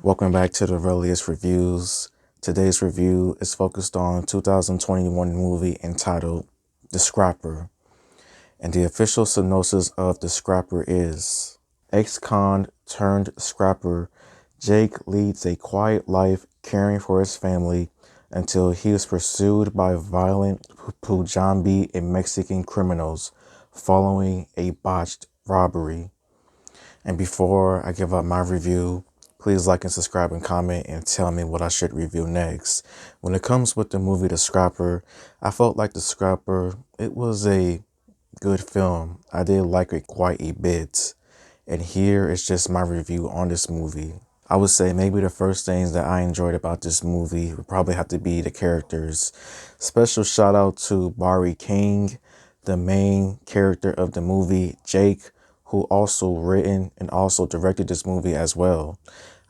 Welcome back to the Relius Reviews. Today's review is focused on 2021 movie entitled The Scrapper, and the official synopsis of The Scrapper is: ex-con turned scrapper Jake leads a quiet life caring for his family until he is pursued by violent Punjabi and Mexican criminals following a botched robbery. And before I give up my review, please like and subscribe and comment and tell me what I should review next. When it comes with the movie The Scrapper, I felt like The Scrapper, it was a good film. I did like it quite a bit. And here is just my review on this movie. I would say maybe the first things that I enjoyed about this movie would probably have to be the characters. Special shout out to Barry King, the main character of the movie, Jake, who also written and also directed this movie as well.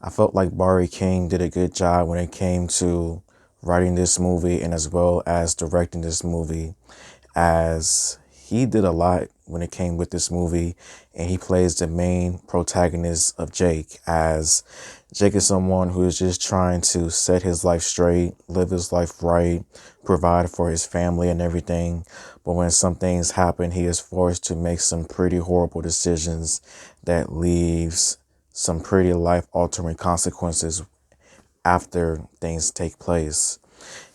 I felt like Barry King did a good job when it came to writing this movie and as well as directing this movie, as he did a lot when it came with this movie, and he plays the main protagonist of Jake, as Jake is someone who is just trying to set his life straight, live his life right, provide for his family and everything. But when some things happen, he is forced to make some pretty horrible decisions that leaves some pretty life-altering consequences after things take place.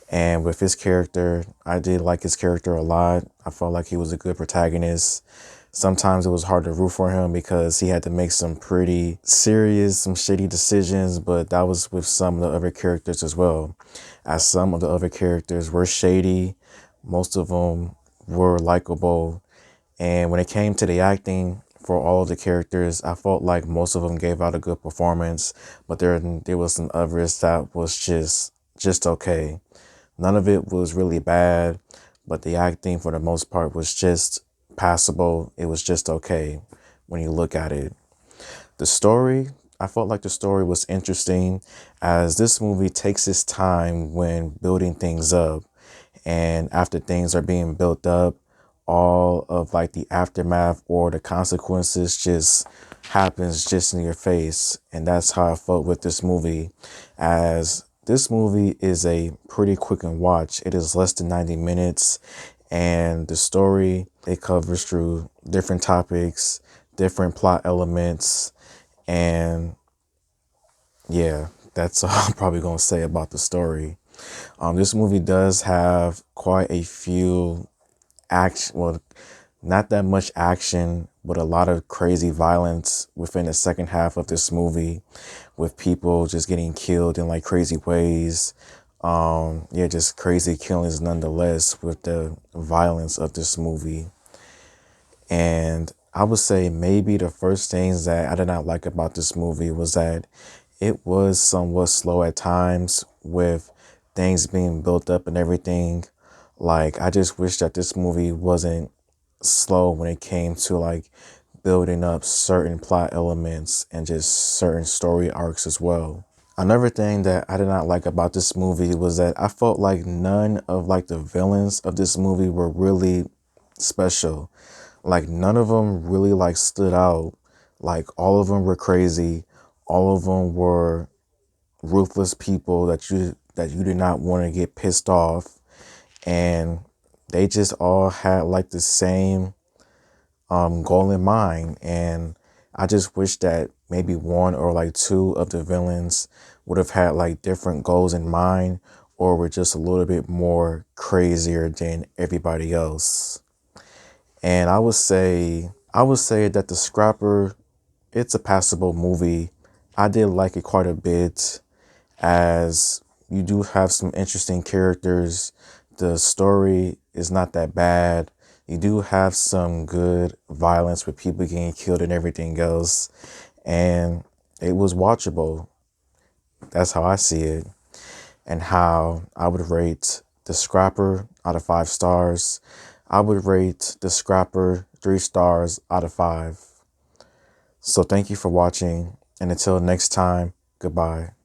And with his character, I did like his character a lot. I felt like he was a good protagonist. Sometimes it was hard to root for him because he had to make some pretty serious, some shitty decisions, but that was with some of the other characters as well. As some of the other characters were shady, most of them were likable. And when it came to the acting for all of the characters, I felt like most of them gave out a good performance, but there was some others that was just okay. None of it was really bad, but the acting for the most part was just passable. It was just okay when you look at it. The story, I felt like the story was interesting, as this movie takes its time when building things up. And after things are being built up, all of like the aftermath or the consequences just happens just in your face. And that's how I felt with this movie, as this movie is a pretty quick and watch. It is less than 90 minutes, and the story, it covers through different topics, different plot elements, and yeah, that's all I'm probably going to say about the story. This movie does have quite a few action, well, not that much action, but a lot of crazy violence within the second half of this movie, with people just getting killed in like crazy ways. Yeah, just crazy killings nonetheless with the violence of this movie. And I would say maybe the first things that I did not like about this movie was that it was somewhat slow at times with things being built up and everything. Like, I just wish that this movie wasn't slow when it came to like building up certain plot elements and just certain story arcs as well. Another thing that I did not like about this movie was that I felt like none of like the villains of this movie were really special. Like, none of them really like stood out. Like, all of them were crazy. All of them were ruthless people that you did not want to get pissed off. And they just all had like the same goal in mind. And I just wish that maybe one or like two of the villains would have had like different goals in mind, or were just a little bit more crazier than everybody else. And I would say that The Scrapper, it's a passable movie. I did like it quite a bit, as you do have some interesting characters. The story is not that bad. You do have some good violence with people getting killed and everything else. And it was watchable. That's how I see it. And how I would rate The Scrapper out of 5 stars. I would rate The Scrapper 3 stars out of 5. So thank you for watching, and until next time, goodbye.